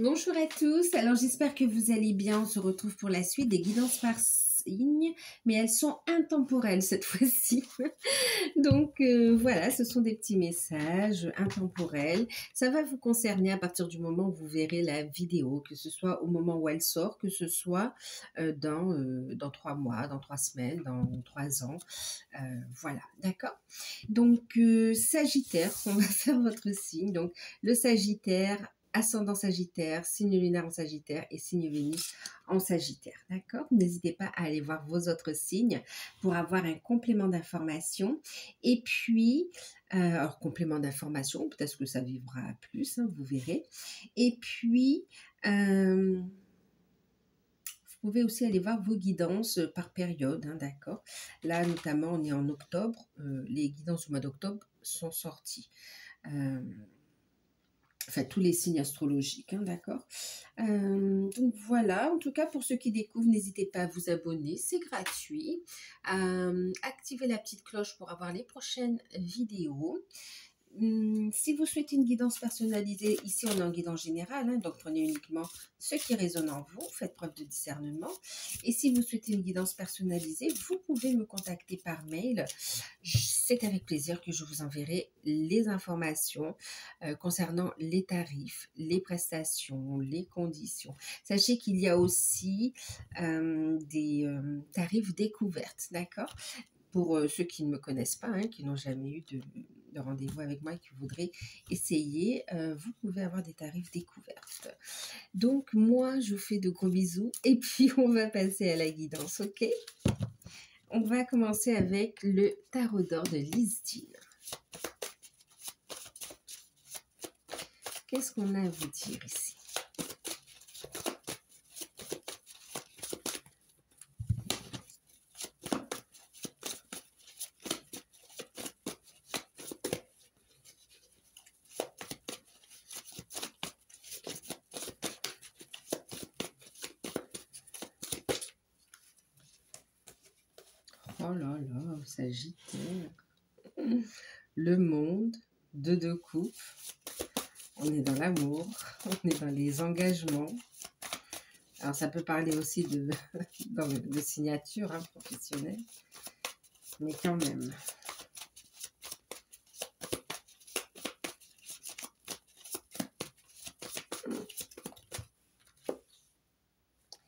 Bonjour à tous, alors j'espère que vous allez bien. On se retrouve pour la suite des guidances par signe, mais elles sont intemporelles cette fois-ci. Donc voilà, ce sont des petits messages intemporels. Ça va vous concerner à partir du moment où vous verrez la vidéo, que ce soit au moment où elle sort, que ce soit dans 3 mois, dans 3 semaines, dans 3 ans. Voilà, d'accord. Donc Sagittaire, on va faire votre signe. Donc le Sagittaire, ascendant Sagittaire, signe lunaire en Sagittaire et signe Vénus en Sagittaire, d'accord? N'hésitez pas à aller voir vos autres signes pour avoir un complément d'information. Et puis, alors complément d'information, peut-être que ça vivra plus, hein, vous verrez. Et puis, vous pouvez aussi aller voir vos guidances par période, hein, d'accord? Là, notamment, on est en octobre. Les guidances du mois d'octobre sont sorties. Enfin, tous les signes astrologiques, hein, d'accord? Donc voilà, en tout cas, pour ceux qui découvrent, n'hésitez pas à vous abonner, c'est gratuit. Activez la petite cloche pour avoir les prochaines vidéos. Si vous souhaitez une guidance personnalisée, ici on est en guidance générale, hein, donc prenez uniquement ce qui résonne en vous, faites preuve de discernement. Et si vous souhaitez une guidance personnalisée, vous pouvez me contacter par mail. C'est avec plaisir que je vous enverrai les informations concernant les tarifs, les prestations, les conditions. Sachez qu'il y a aussi des tarifs découvertes, d'accord? Pour ceux qui ne me connaissent pas, hein, qui n'ont jamais eu de rendez-vous avec moi et qui voudraient essayer, vous pouvez avoir des tarifs découvertes. Donc moi, je vous fais de gros bisous et puis on va passer à la guidance, ok? On va commencer avec le tarot d'or de Lise Dill. Qu'est-ce qu'on a à vous dire ici? Oh là là, Sagittaire. Le monde, deux coupes. On est dans l'amour, on est dans les engagements. Alors, ça peut parler aussi de signature, hein, professionnelle, mais quand même.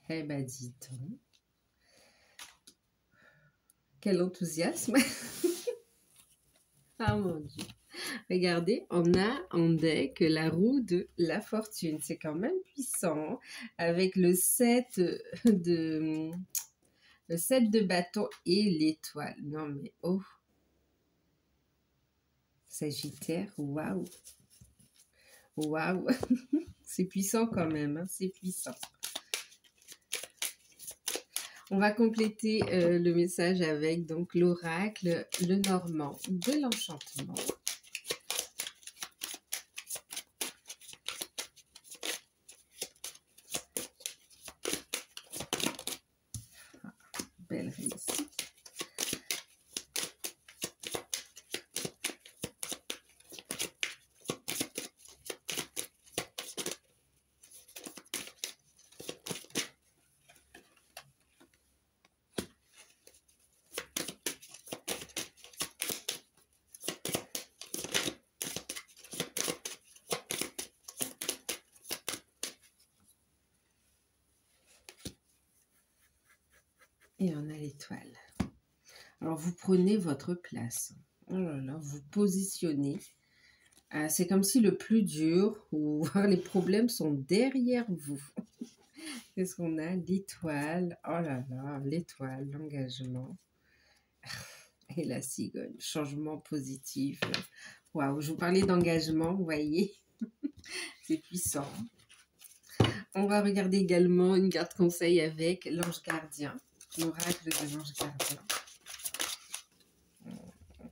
Eh ben, dis donc. Quel enthousiasme. Ah mon Dieu. Regardez, on a en deck la roue de la fortune. C'est quand même puissant. Avec le 7 de bâton et l'étoile. Non mais oh. Sagittaire, waouh. Waouh. C'est puissant quand même, hein, c'est puissant. On va compléter le message avec donc l'oracle, le normand de l'enchantement. Ah, belle réussite. Et on a l'étoile. Alors, vous prenez votre place. Oh là là, vous positionnez. C'est comme si le plus dur ou les problèmes sont derrière vous. Qu'est-ce qu'on a? L'étoile. Oh là là, l'étoile, l'engagement. Et la cigogne. Changement positif. Waouh, je vous parlais d'engagement, vous voyez. C'est puissant. On va regarder également une carte conseil avec l'ange gardien. L'oracle de l'ange gardien.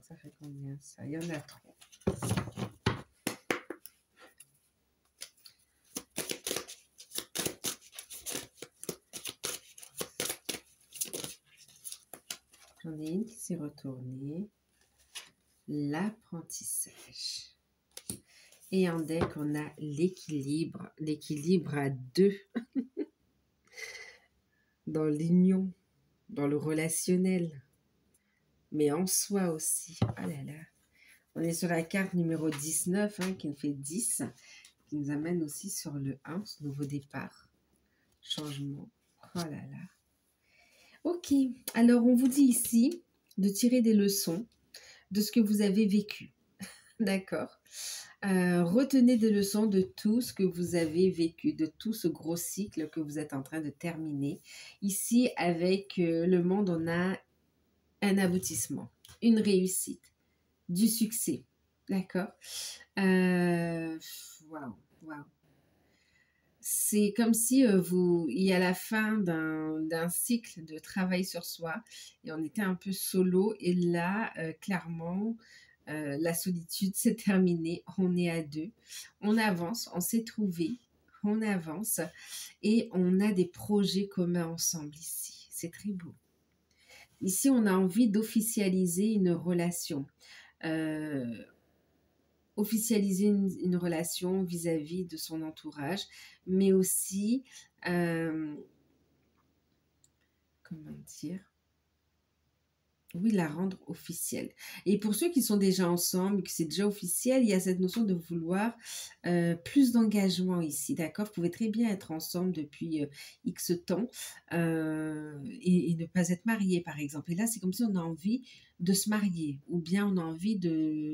Ça fait combien ça? Il y en a 3. J'en ai une qui s'est retournée. L'apprentissage. Et en deck, on a l'équilibre. L'équilibre à deux dans l'union, dans le relationnel, mais en soi aussi. Oh là là. On est sur la carte numéro 19, qui nous fait 10, qui nous amène aussi sur le 1, ce nouveau départ, changement. Oh là là. Ok, alors on vous dit ici de tirer des leçons de ce que vous avez vécu. D'accord. Retenez des leçons de tout ce que vous avez vécu, de tout ce gros cycle que vous êtes en train de terminer. Ici, avec le monde, on a un aboutissement, une réussite, du succès. D'accord. Waouh, waouh. C'est comme si il y a la fin d'un cycle de travail sur soi et on était un peu solo et là, clairement, la solitude s'est terminée, on est à deux, on avance, on s'est trouvé, on avance et on a des projets communs ensemble ici. C'est très beau. Ici, on a envie d'officialiser une relation. Officialiser une relation vis-à-vis de son entourage, mais aussi, comment dire, oui, la rendre officielle. Et pour ceux qui sont déjà ensemble, que c'est déjà officiel, il y a cette notion de vouloir plus d'engagement ici, d'accord? Vous pouvez très bien être ensemble depuis X temps et ne pas être marié, par exemple. Et là, c'est comme si on a envie de se marier, ou bien on a envie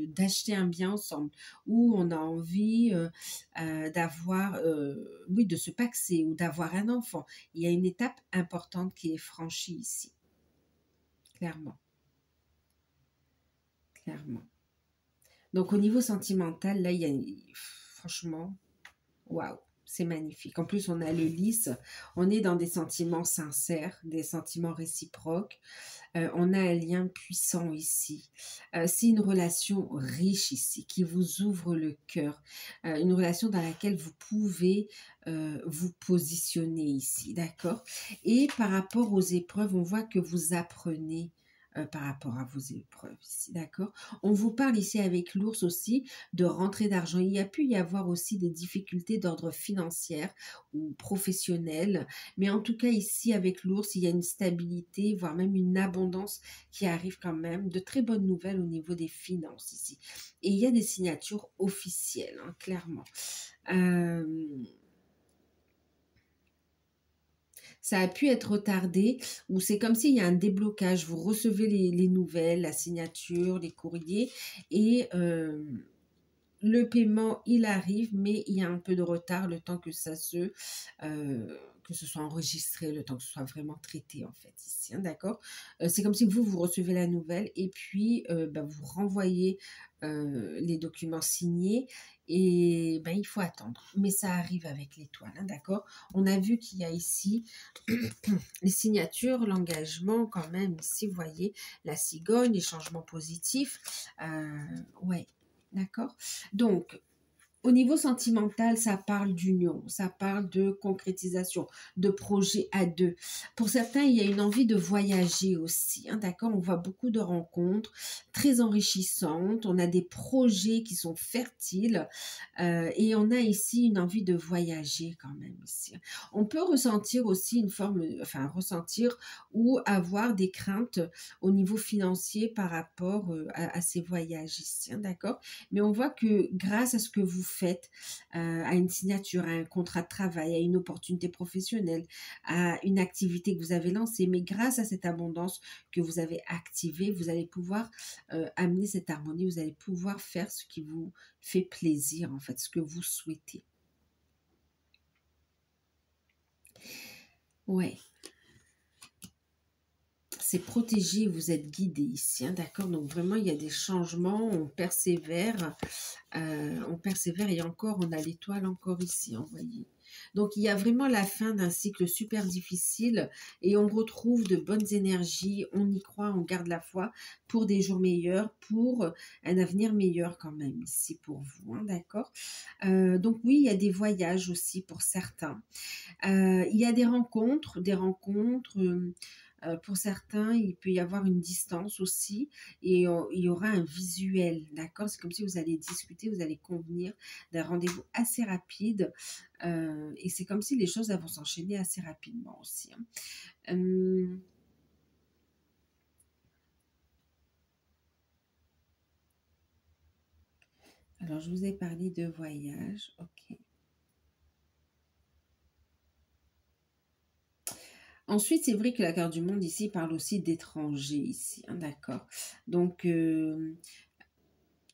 d'acheter un bien ensemble, ou on a envie d'avoir, oui, de se paxer, ou d'avoir un enfant. Il y a une étape importante qui est franchie ici, clairement. Clairement. Donc, au niveau sentimental, là, il y a, franchement, waouh, c'est magnifique. En plus, on a le lys, on est dans des sentiments sincères, des sentiments réciproques. On a un lien puissant ici. C'est une relation riche ici, qui vous ouvre le cœur. Une relation dans laquelle vous pouvez vous positionner ici, d'accord? Et par rapport aux épreuves, on voit que vous apprenez par rapport à vos épreuves ici, d'accord? On vous parle ici avec l'ours aussi de rentrée d'argent. Il y a pu y avoir aussi des difficultés d'ordre financier ou professionnel, mais en tout cas ici avec l'ours, il y a une stabilité, voire même une abondance qui arrive quand même, de très bonnes nouvelles au niveau des finances ici. Et il y a des signatures officielles, clairement. Ça a pu être retardé ou c'est comme s'il y a un déblocage. Vous recevez les nouvelles, la signature, les courriers et le paiement, il arrive, mais il y a un peu de retard le temps que que ce soit enregistré, le temps que ce soit vraiment traité en fait ici, d'accord? C'est comme si vous recevez la nouvelle et puis vous renvoyez les documents signés et il faut attendre. Mais ça arrive avec l'étoile, d'accord? On a vu qu'il y a ici les signatures, l'engagement quand même, ici vous voyez, la cigogne, les changements positifs. Ouais, d'accord? Donc, au niveau sentimental, ça parle d'union, ça parle de concrétisation, de projet à deux. Pour certains, il y a une envie de voyager aussi, d'accord? On voit beaucoup de rencontres très enrichissantes, on a des projets qui sont fertiles et on a ici une envie de voyager quand même ici. On peut ressentir aussi une forme, enfin ressentir ou avoir des craintes au niveau financier par rapport à ces voyages ici, d'accord? Mais on voit que grâce à ce que vous faites, à une signature, à un contrat de travail, à une opportunité professionnelle, à une activité que vous avez lancée, mais grâce à cette abondance que vous avez activée, vous allez pouvoir amener cette harmonie, vous allez pouvoir faire ce qui vous fait plaisir, en fait, ce que vous souhaitez. Ouais. C'est protégé, vous êtes guidé ici, d'accord? Donc vraiment, il y a des changements, on persévère et encore, on a l'étoile encore ici, vous voyez. Donc, il y a vraiment la fin d'un cycle super difficile et on retrouve de bonnes énergies, on y croit, on garde la foi pour des jours meilleurs, pour un avenir meilleur quand même ici pour vous, d'accord? Donc oui, il y a des voyages aussi pour certains. Il y a des rencontres Pour certains, il peut y avoir une distance aussi et il y aura un visuel, d'accord? C'est comme si vous allez discuter, vous allez convenir d'un rendez-vous assez rapide et c'est comme si les choses elles vont s'enchaîner assez rapidement aussi, hein. Hem, alors je vous ai parlé de voyage, OK. Ensuite, c'est vrai que la carte du monde ici parle aussi d'étrangers ici, hein, d'accord? Donc, il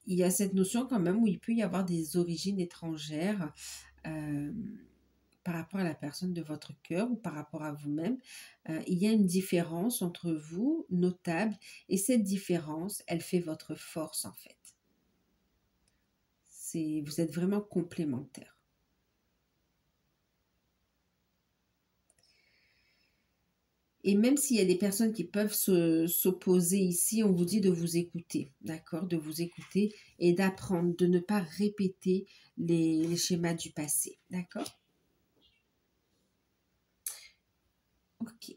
y a cette notion quand même où il peut y avoir des origines étrangères, hem, par rapport à la personne de votre cœur ou par rapport à vous-même. Il y a une différence entre vous, notable, et cette différence, elle fait votre force en fait. Vous êtes vraiment complémentaires. Et même s'il y a des personnes qui peuvent s'opposer ici, on vous dit de vous écouter, d'accord? De vous écouter et d'apprendre, de ne pas répéter les schémas du passé, d'accord? Ok.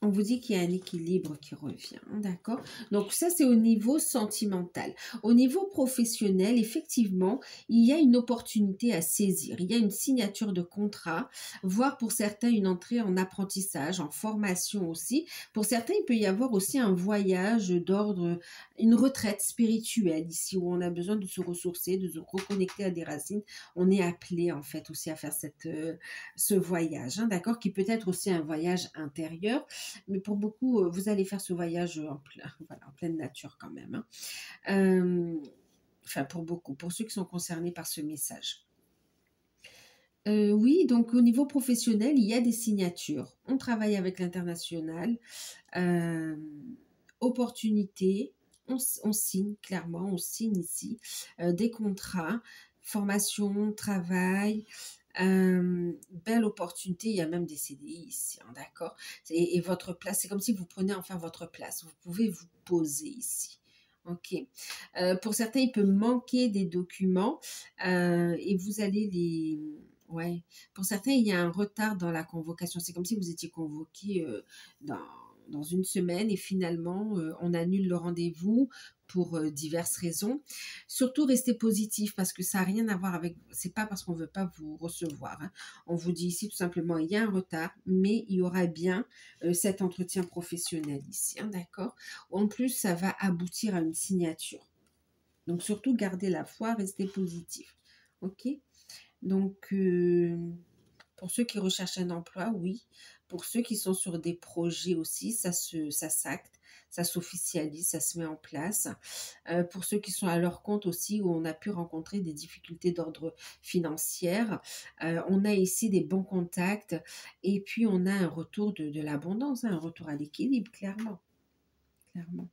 On vous dit qu'il y a un équilibre qui revient, hein, d'accord? Donc ça, c'est au niveau sentimental. Au niveau professionnel, effectivement, il y a une opportunité à saisir. Il y a une signature de contrat, voire pour certains une entrée en apprentissage, en formation aussi. Pour certains, il peut y avoir aussi un voyage d'ordre, une retraite spirituelle ici où on a besoin de se ressourcer, de se reconnecter à des racines. On est appelé en fait aussi à faire ce voyage, hein, d'accord? Qui peut être aussi un voyage intérieur mais pour beaucoup, vous allez faire ce voyage voilà, en pleine nature quand même, hein. Enfin, pour beaucoup, pour ceux qui sont concernés par ce message. Oui, donc au niveau professionnel, il y a des signatures. On travaille avec l'international, euh, opportunités, on signe clairement, on signe ici des contrats, formation, travail, belle opportunité, il y a même des CDI ici, hein, d'accord? Et votre place, c'est comme si vous prenez enfin votre place. Vous pouvez vous poser ici. Ok. Pour certains, il peut manquer des documents et vous allez les. Ouais. Pour certains, il y a un retard dans la convocation. C'est comme si vous étiez convoqué dans, dans une semaine et finalement, on annule le rendez-vous pour diverses raisons. Surtout, restez positif parce que ça n'a rien à voir avec. C'est pas parce qu'on ne veut pas vous recevoir, hein. On vous dit ici tout simplement il y a un retard, mais il y aura bien cet entretien professionnel ici, hein, d'accord? En plus, ça va aboutir à une signature. Donc, surtout, gardez la foi, restez positif. OK? Donc, pour ceux qui recherchent un emploi, oui. Pour ceux qui sont sur des projets aussi, ça s'acte, ça s'officialise, ça se met en place. Pour ceux qui sont à leur compte aussi, où on a pu rencontrer des difficultés d'ordre financier, on a ici des bons contacts et puis on a un retour de l'abondance, hein, un retour à l'équilibre, clairement. Clairement.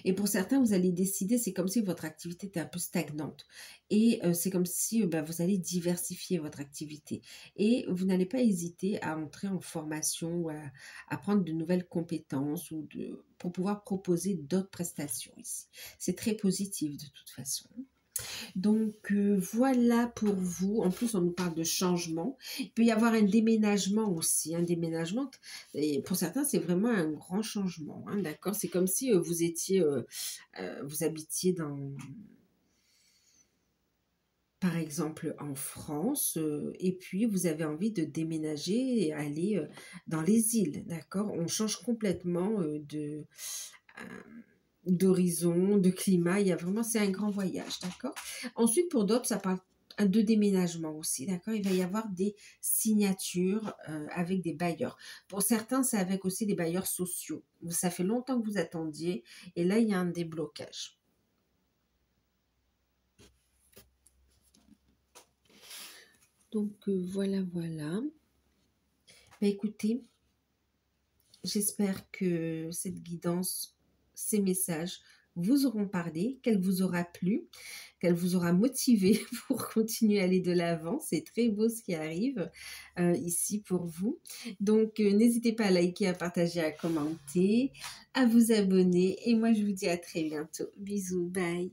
Et pour certains, vous allez décider, c'est comme si votre activité était un peu stagnante. Et c'est comme si bah, vous allez diversifier votre activité. Et vous n'allez pas hésiter à entrer en formation ou à prendre de nouvelles compétences pour pouvoir proposer d'autres prestations ici. C'est très positif de toute façon. Donc voilà pour vous. En plus, on nous parle de changement. Il peut y avoir un déménagement aussi. Un déménagement, et pour certains, c'est vraiment un grand changement, hein, d'accord? C'est comme si vous habitiez par exemple, en France, et puis vous avez envie de déménager et aller dans les îles, d'accord? On change complètement euh, d'horizon, de climat. Il y a vraiment, c'est un grand voyage, d'accord? Ensuite, pour d'autres, ça parle de déménagement aussi, d'accord? Il va y avoir des signatures avec des bailleurs. Pour certains, c'est avec aussi des bailleurs sociaux. Ça fait longtemps que vous attendiez et là, il y a un déblocage. Donc, voilà, voilà. Bah, écoutez, j'espère que cette guidance, ces messages vous auront parlé, qu'elle vous aura plu, qu'elle vous aura motivé pour continuer à aller de l'avant. C'est très beau ce qui arrive ici pour vous. Donc, n'hésitez pas à liker, à partager, à commenter, à vous abonner. Et moi, je vous dis à très bientôt. Bisous, bye.